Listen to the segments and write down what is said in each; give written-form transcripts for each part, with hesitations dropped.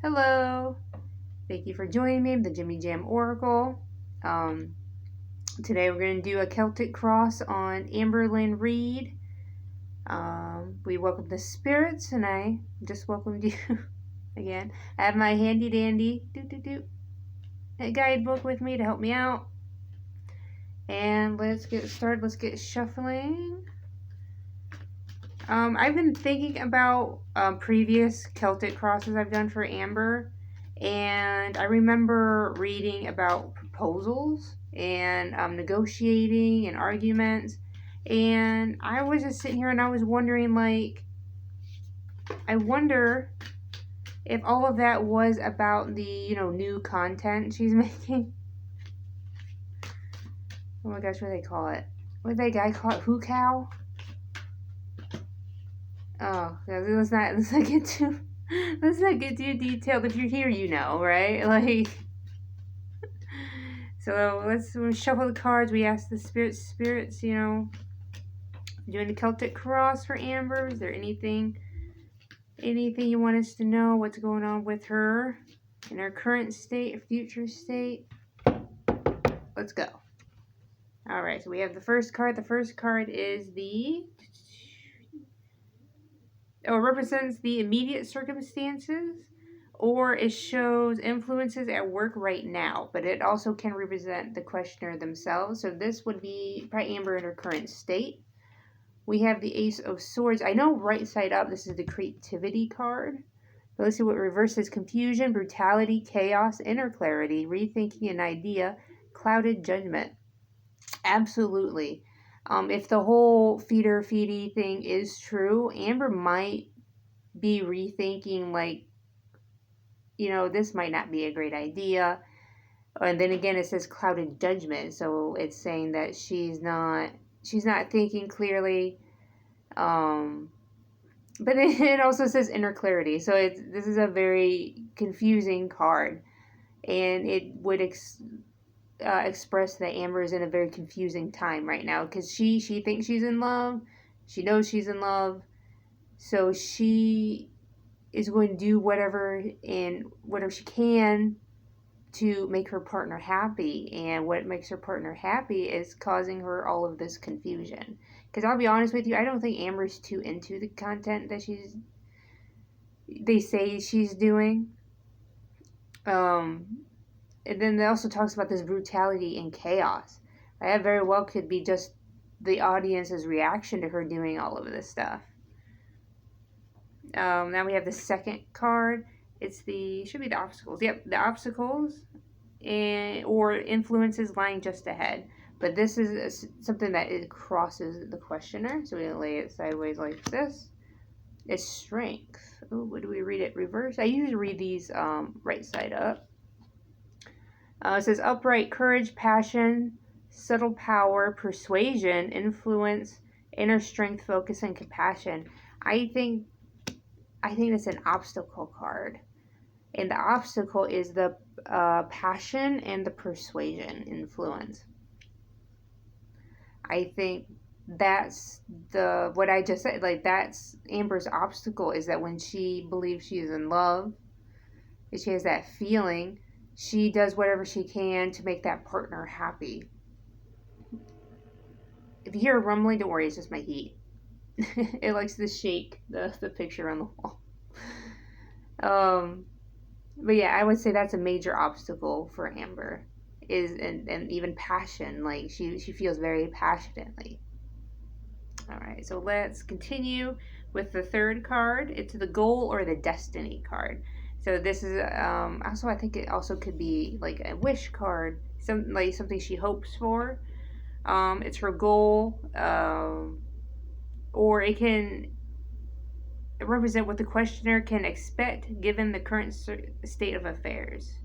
Hello. Thank you for joining me, the Jimmy Jam Oracle. Um, Today we're going to do a Celtic cross on Amberlynn Reed. We welcome the spirits, and I just welcomed you again. I have my handy dandy guidebook with me to help me out. And let's get started. Let's get shuffling. I've been thinking about previous Celtic crosses I've done for Amber, and I remember reading about proposals and negotiating and arguments, and I was just sitting here and I was wondering, I wonder if all of that was about the new content she's making. Oh my gosh, what do they call it? What did that guy call it? Who cow? Oh, let's not get too detailed. If you're here, you know, right? So let's shuffle the cards. We ask the spirits, doing the Celtic cross for Amber. Is there anything you want us to know? What's going on with her in her current state or future state? Let's go. All right. So we have the first card. The first card is represents the immediate circumstances, or it shows influences at work right now, but it also can represent the questioner themselves. So this would be probably Amber in her current state. We have the Ace of Swords. I know right side up, this is the creativity card. But let's see what reverses: confusion, brutality, chaos, inner clarity, rethinking an idea, clouded judgment. Absolutely. If the whole feedy thing is true, Amber might be rethinking, this might not be a great idea. And then again, it says clouded judgment, so it's saying that she's not thinking clearly. But it also says inner clarity, so this is a very confusing card, and it would express that Amber is in a very confusing time right now, because she thinks she's in love, she knows she's in love, so she is going to do whatever she can to make her partner happy, and what makes her partner happy is causing her all of this confusion. Because I'll be honest with you, I don't think Amber's too into the content that they say she's doing. And then it also talks about this brutality and chaos. That very well could be just the audience's reaction to her doing all of this stuff. Now we have the second card. Should be the obstacles. Yep, the obstacles or influences lying just ahead. But this is something that it crosses the questioner. So we lay it sideways like this. It's strength. Oh, what do we read it? Reverse? I usually read these right side up. It says upright courage, passion, subtle power, persuasion, influence, inner strength, focus, and compassion. I think it's an obstacle card. And the obstacle is the passion and the persuasion influence. I think that's what I just said. That's Amber's obstacle, is that when she believes she's in love, and she has that feeling, she does whatever she can to make that partner happy. If you hear a rumbling, don't worry, it's just my heat. It likes to shake the picture on the wall. But yeah, I would say that's a major obstacle for Amber, and even passion. Like she feels very passionately. All right, so let's continue with the third card. It's the goal or the destiny card. So this is also, I think it also could be like a wish card, something she hopes for. It's her goal, or it can represent what the questioner can expect given the current state of affairs.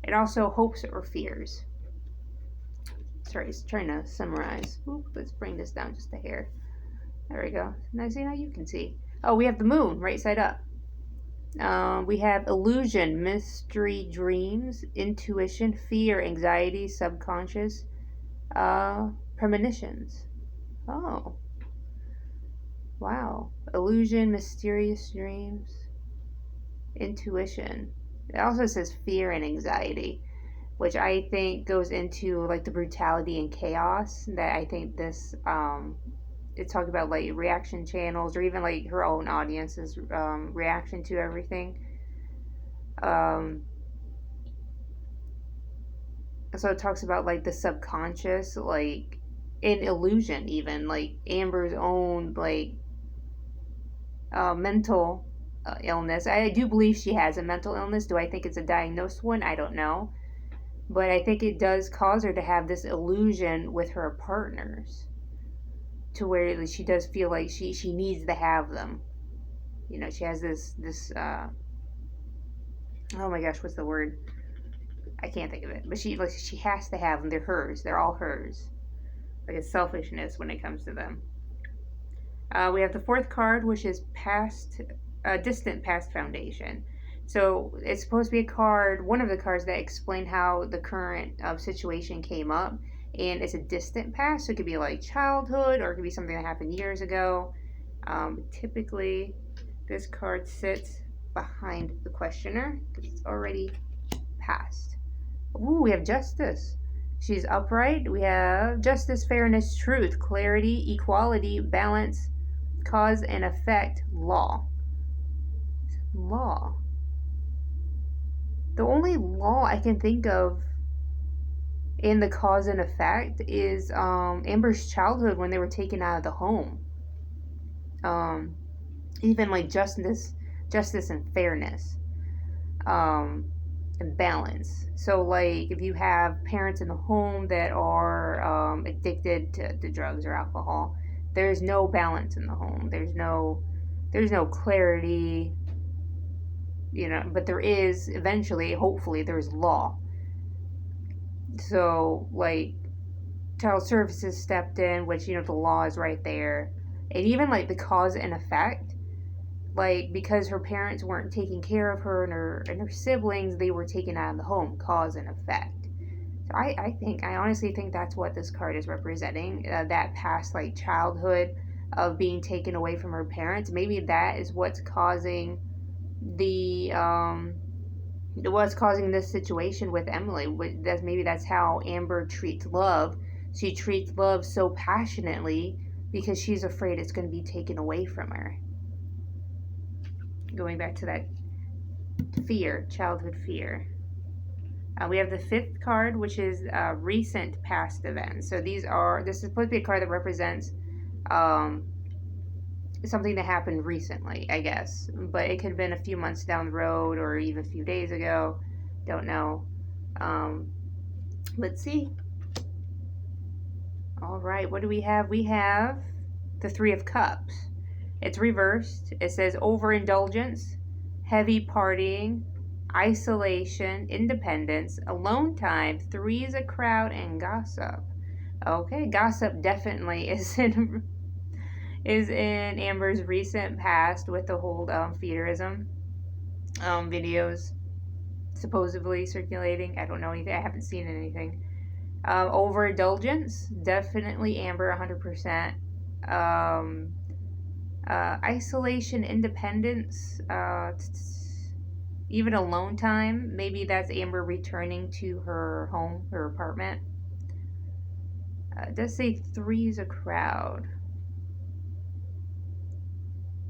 It also hopes or fears. Sorry, it's trying to summarize. Ooh, let's bring this down just a hair. There we go. Now see, now you can see. Oh, we have the moon right side up. We have illusion, mystery, dreams, intuition, fear, anxiety, subconscious, premonitions. Oh. Wow. Illusion, mysterious dreams, intuition. It also says fear and anxiety, which I think goes into like the brutality and chaos that I think this it talked about like reaction channels or even like her own audience's reaction to everything. Um, so it talks about like the subconscious, like an illusion, even like Amber's own like mental illness. I do believe she has a mental illness. Do I think it's a diagnosed one? I don't know. But I think it does cause her to have this illusion with her partners to where she does feel like she needs to have them. You know, she has this oh my gosh, what's the word? I can't think of it. But she has to have them. They're hers. They're all hers. Like a selfishness when it comes to them. We have the fourth card, which is distant past foundation. So it's supposed to be a card, one of the cards that explain how the current situation came up, and it's a distant past. So it could be like childhood, or it could be something that happened years ago. Typically, this card sits behind the questioner because it's already past. Ooh, we have justice. She's upright. We have justice, fairness, truth, clarity, equality, balance, cause and effect, law. Law. The only law I can think of in the cause and effect is Amber's childhood when they were taken out of the home. Even like justice and fairness, and balance. So like if you have parents in the home that are addicted to drugs or alcohol, there's no balance in the home. There's no clarity, you know, but there is eventually, hopefully, there's law. So, like, child services stepped in, which, you know, the law is right there. And even, like, the cause and effect, like, because her parents weren't taking care of her and her siblings, they were taken out of the home, cause and effect. So I honestly think that's what this card is representing, that past, like, childhood of being taken away from her parents. Maybe that is what's causing what's causing this situation with Emily. That's how Amber treats love. She treats love so passionately because she's afraid it's going to be taken away from her. Going back to that fear, childhood fear. We have the fifth card, which is recent past events. So this is supposed to be a card that represents something that happened recently, I guess. But it could have been a few months down the road or even a few days ago. Don't know. Let's see. All right, what do we have? We have the Three of Cups. It's reversed. It says overindulgence, heavy partying, isolation, independence, alone time, three's a crowd, and gossip. Okay, gossip definitely is in Amber's recent past with the whole feederism videos supposedly circulating. I don't know anything. I haven't seen anything. Overindulgence, definitely Amber, 100%. Isolation, independence, even alone time. Maybe that's Amber returning to her home, her apartment. It does say three's a crowd,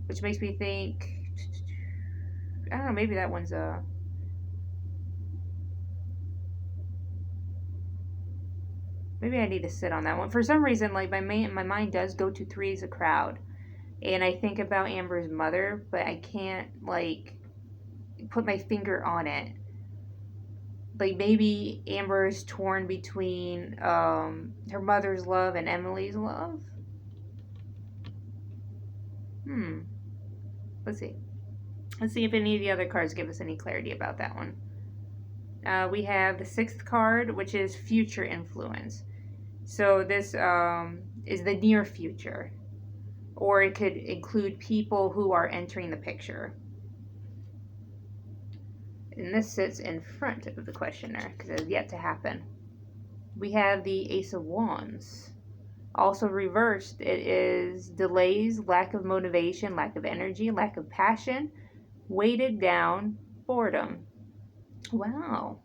which makes me think, I don't know, maybe that one's maybe I need to sit on that one. For some reason, like my mind does go to three's a crowd. And I think about Amber's mother, but I can't, like, put my finger on it. Like, maybe Amber is torn between her mother's love and Emily's love. Let's see. Let's see if any of the other cards give us any clarity about that one. We have the sixth card, which is future influence. So this is the near future. Or it could include people who are entering the picture. And this sits in front of the questioner because it has yet to happen. We have the Ace of Wands. Also reversed, it is delays, lack of motivation, lack of energy, lack of passion, weighted down, boredom. Wow.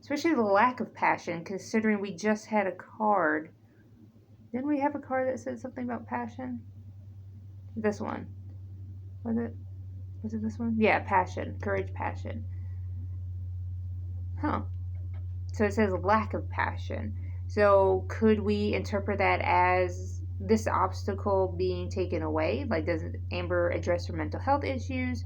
Especially the lack of passion, considering we just had a card. Didn't we have a card that said something about passion? This one. Was it? Was it this one? Yeah, passion. Courage, passion. Huh. So it says lack of passion. So could we interpret that as this obstacle being taken away? Like, does Amber address her mental health issues?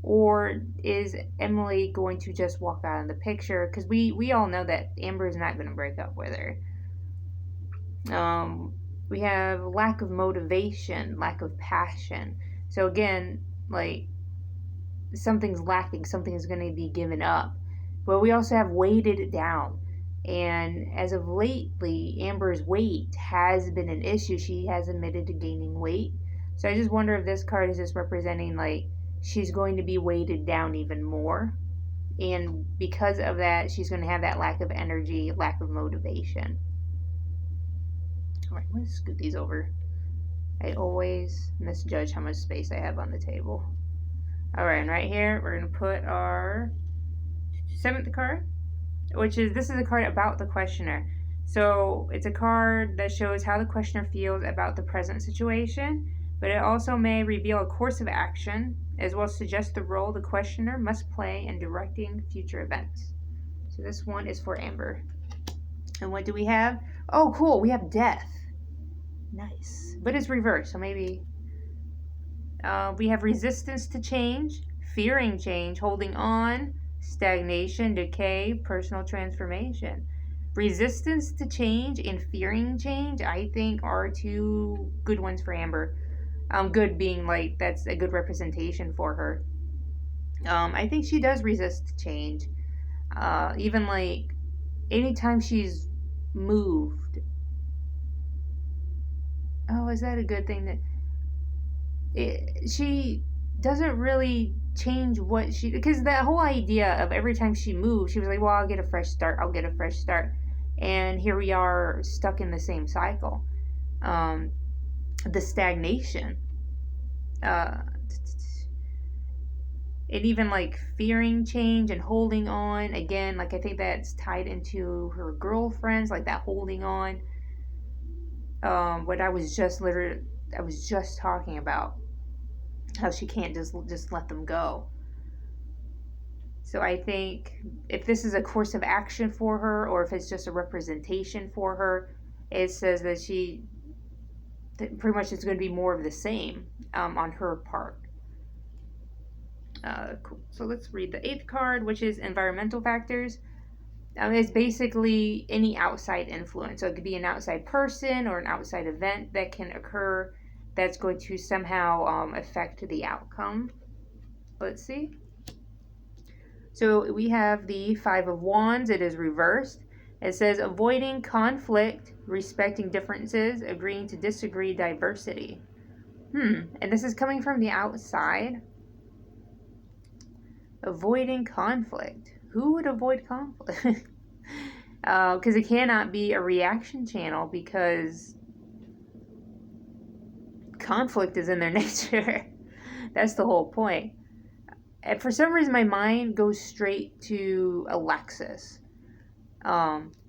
Or is Emily going to just walk out of the picture? Because we all know that Amber is not going to break up with her. We have lack of motivation, lack of passion. So again, like, something's lacking, something's going to be given up. But we also have weighted it down. And as of lately, Amber's weight has been an issue. She has admitted to gaining weight. So I just wonder if this card is just representing, like, she's going to be weighted down even more. And because of that, she's going to have that lack of energy, lack of motivation. All right, let's scoot these over. I always misjudge how much space I have on the table. All right, and right here, we're going to put our 7th card, which is, this is a card about the questioner. So it's a card that shows how the questioner feels about the present situation, but it also may reveal a course of action, as well as suggest the role the questioner must play in directing future events. So this one is for Amber. And what do we have? Oh, cool, we have death. Nice. But it's reversed, so maybe... we have resistance to change, fearing change, holding on, stagnation, decay, personal transformation. Resistance to change and fearing change, I think, are two good ones for Amber. Good being, like, that's a good representation for her. I think she does resist change. Even, like, anytime she's moved. Oh, is that a good thing? That she doesn't really change what she, because that whole idea of every time she moved, she was like, well, I'll get a fresh start, and here we are stuck in the same cycle. The stagnation, and even, like, fearing change and holding on, again, like, I think that's tied into her girlfriends, like that holding on, what I was just talking about, how she can't just let them go. So I think if this is a course of action for her, or if it's just a representation for her, it says that pretty much it's going to be more of the same on her part. Cool. So let's read the 8th card, which is environmental factors. It's basically any outside influence. So it could be an outside person or an outside event that can occur that's going to somehow affect the outcome. Let's see. So we have the 5 of Wands. It is reversed. It says avoiding conflict, respecting differences, agreeing to disagree, diversity. And this is coming from the outside. Avoiding conflict. Who would avoid conflict? Because it cannot be a reaction channel, because conflict is in their nature. That's the whole point. And for some reason, my mind goes straight to Alexis.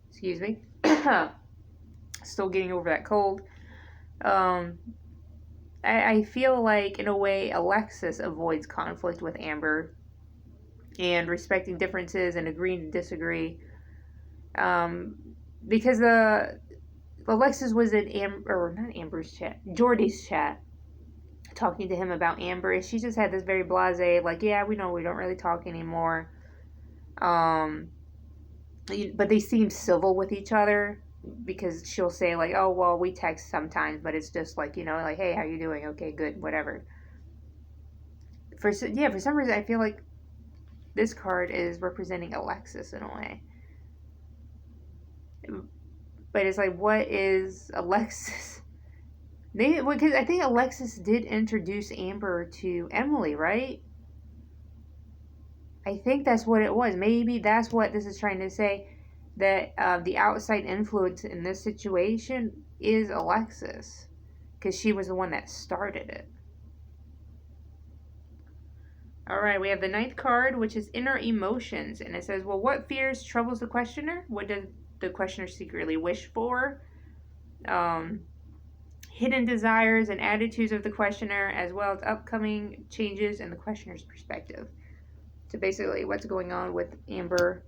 Excuse me. Still getting over that cold. I feel like, in a way, Alexis avoids conflict with Amber, and respecting differences and agreeing to disagree. Because Alexis was in not Amber's chat, Jordy's chat, talking to him about Amber, and she just had this very blasé, like, yeah, we know we don't really talk anymore. But they seem civil with each other, because she'll say, like, oh, well, we text sometimes, but it's just like, like, hey, how you doing? Okay, good, whatever. For some reason, I feel like this card is representing Alexis in a way. But it's like, what is Alexis? Because I think Alexis did introduce Amber to Emily, right? I think that's what it was. Maybe that's what this is trying to say, that the outside influence in this situation is Alexis, because she was the one that started it. All right, we have the 9th card, which is inner emotions. And it says, well, what fears troubles the questioner? What does the questioner secretly wish for? Hidden desires and attitudes of the questioner, as well as upcoming changes in the questioner's perspective. So basically, what's going on with Amber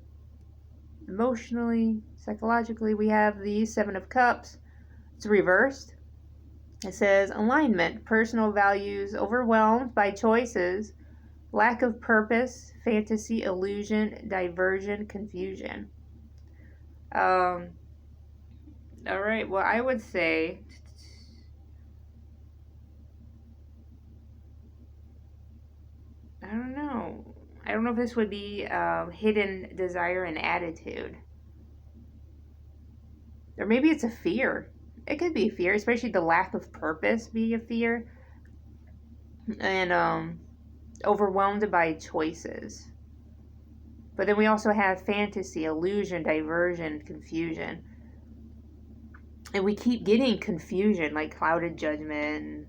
emotionally, psychologically. We have the 7 of Cups. It's reversed. It says alignment, personal values overwhelmed by choices, lack of purpose, fantasy, illusion, diversion, confusion. All right, well, I would say I don't know. I don't know if this would be hidden desire and attitude. Or maybe it's a fear. It could be a fear, especially the lack of purpose be a fear. And overwhelmed by choices. But then we also have fantasy, illusion, diversion, confusion. And we keep getting confusion, like clouded judgment,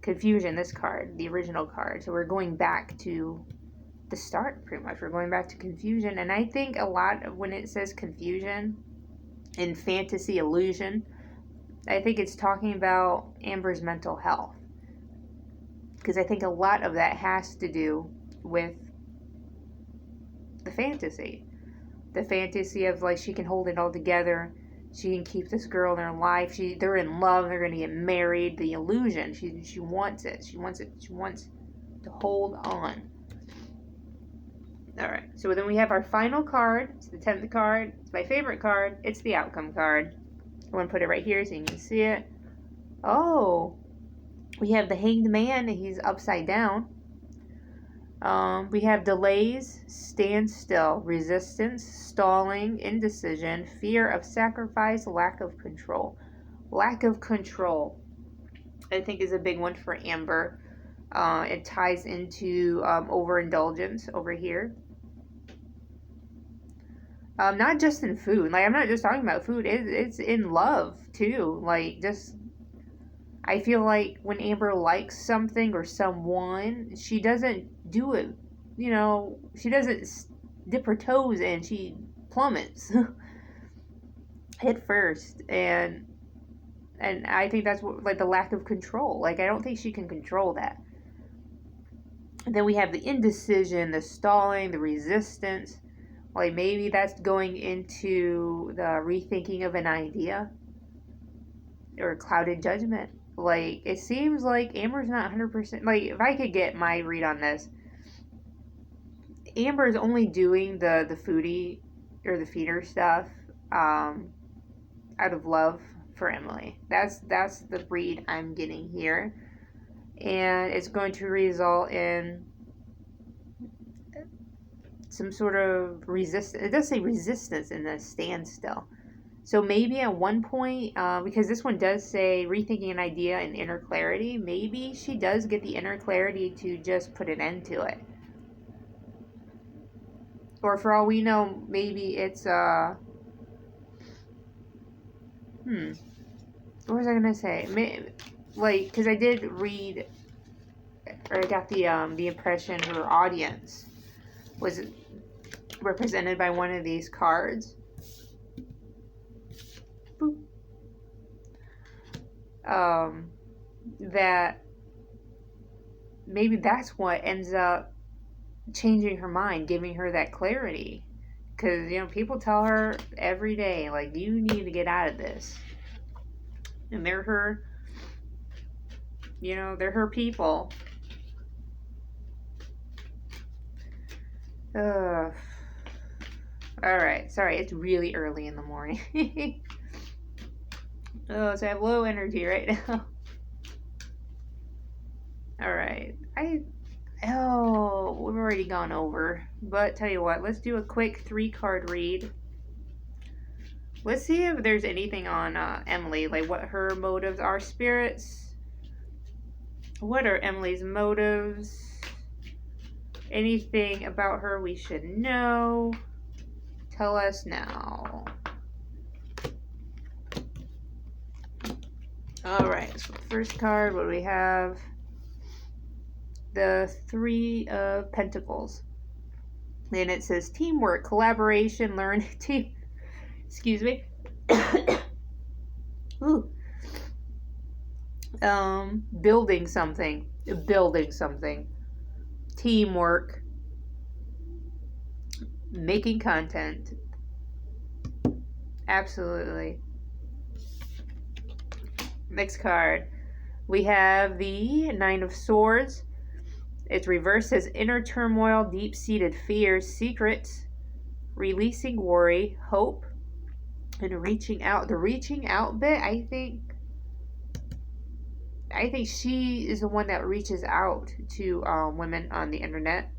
confusion, this card, the original card. So we're going back to the start, pretty much. We're going back to confusion. And I think a lot of when it says confusion and fantasy, illusion, I think it's talking about Amber's mental health. Because I think a lot of that has to do with the fantasy. The fantasy of, like, she can hold it all together. She can keep this girl in her life. They're in love. They're going to get married. The illusion. She wants it. She wants it. She wants to hold on. All right. So then we have our final card. It's the 10th card. It's my favorite card. It's the outcome card. I'm going to put it right here so you can see it. Oh. We have the Hanged Man. He's upside down. We have delays, standstill, resistance, stalling, indecision, fear of sacrifice, lack of control. Lack of control, I think, is a big one for Amber. It ties into overindulgence over here. Not just in food. Like, I'm not just talking about food. It's in love, too. Like, just... I feel like when Amber likes something or someone, she doesn't do it, she doesn't dip her toes in. She plummets head first. And I think that's what, like, the lack of control. Like, I don't think she can control that. And then we have the indecision, the stalling, the resistance. Like, maybe that's going into the rethinking of an idea or clouded judgment. Like, it seems like Amber's not 100%. Like, if I could get my read on this, Amber's only doing the foodie or the feeder stuff out of love for Emily. That's the read I'm getting here. And it's going to result in some sort of resistance. It does say resistance in the standstill. So maybe at one point, because this one does say rethinking an idea and inner clarity, maybe she does get the inner clarity to just put an end to it. Or for all we know, maybe it's, what was I going to say? Like, because I did read, or I got the impression her audience was represented by one of these cards. That maybe that's what ends up changing her mind, giving her that clarity. Because, people tell her every day, like, you need to get out of this. And they're her, they're her people. Alright, sorry, it's really early in the morning. So I have low energy right now. Alright. We've already gone over. But tell you what, let's do a quick 3-card read. Let's see if there's anything on Emily, like what her motives are. Spirits, what are Emily's motives? Anything about her we should know? Tell us now. Alright, so first card, what do we have? the Three of Pentacles. And it says teamwork, collaboration, learn, team. Excuse me. Ooh. Building something. Teamwork. Making content. Absolutely. Next card. We have the Nine of Swords. It's reversed as inner turmoil, deep-seated fears, secrets, releasing worry, hope, and reaching out. The reaching out bit, I think she is the one that reaches out to women on the internet,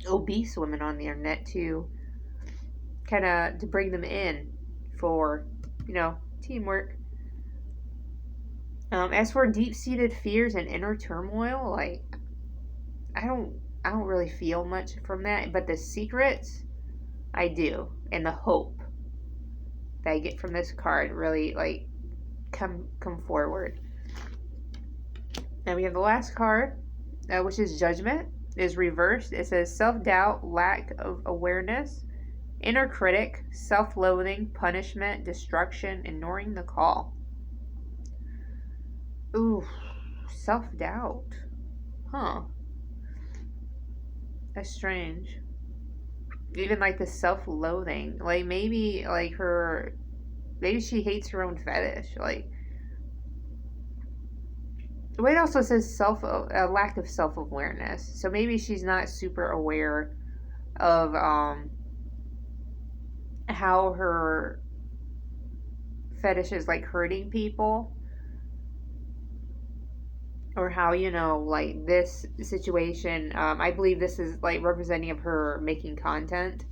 obese women on the internet, to kind of to bring them in for, teamwork. As for deep-seated fears and inner turmoil, like, I don't really feel much from that, but the secrets, I do, and the hope that I get from this card really, like, come forward. Now we have the last card, which is Judgment, is reversed. It says self-doubt, lack of awareness, inner critic, self-loathing, punishment, destruction, ignoring the call. Ooh, self-doubt. Huh. That's strange. Even like the self-loathing. Like maybe she hates her own fetish. Like, the way it also says a lack of self-awareness. So maybe she's not super aware of how her fetish is like hurting people. Or how, like this situation, I believe this is like representing of her making content,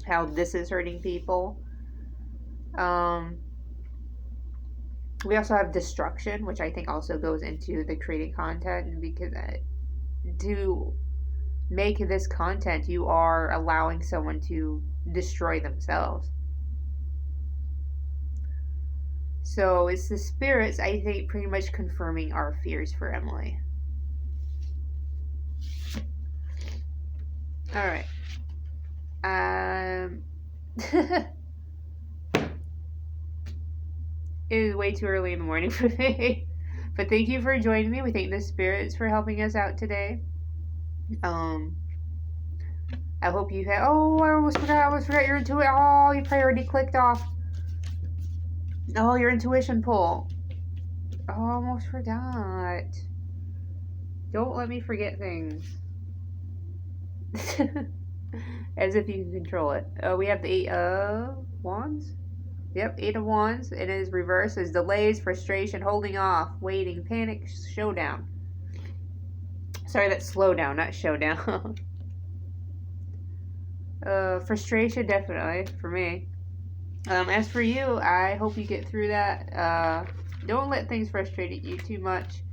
how this is hurting people. We also have destruction, which I think also goes into the creating content, because to make this content, you are allowing someone to destroy themselves. So it's the spirits, I think, pretty much confirming our fears for Emily. All right. It is way too early in the morning for me. But thank you for joining me. We thank the spirits for helping us out today. I hope you had... Oh, I almost forgot your intuition. Oh, you probably already clicked off. Oh, your intuition pull. Oh, I almost forgot. Don't let me forget things. As if you can control it. We have the 8 of Wands. Yep, 8 of Wands. It is reversed as delays, frustration, holding off, waiting, panic, showdown. Sorry, that's slowdown, not showdown. Frustration, definitely, for me. As for you, I hope you get through that. Don't let things frustrate you too much.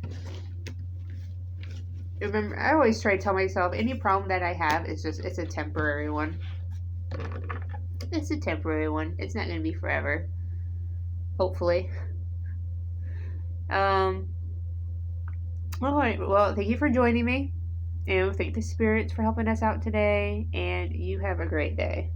Remember, I always try to tell myself, any problem that I have it's a temporary one. It's a temporary one. It's not going to be forever. Hopefully. Alright, well, thank you for joining me. And thank the spirits for helping us out today. And you have a great day.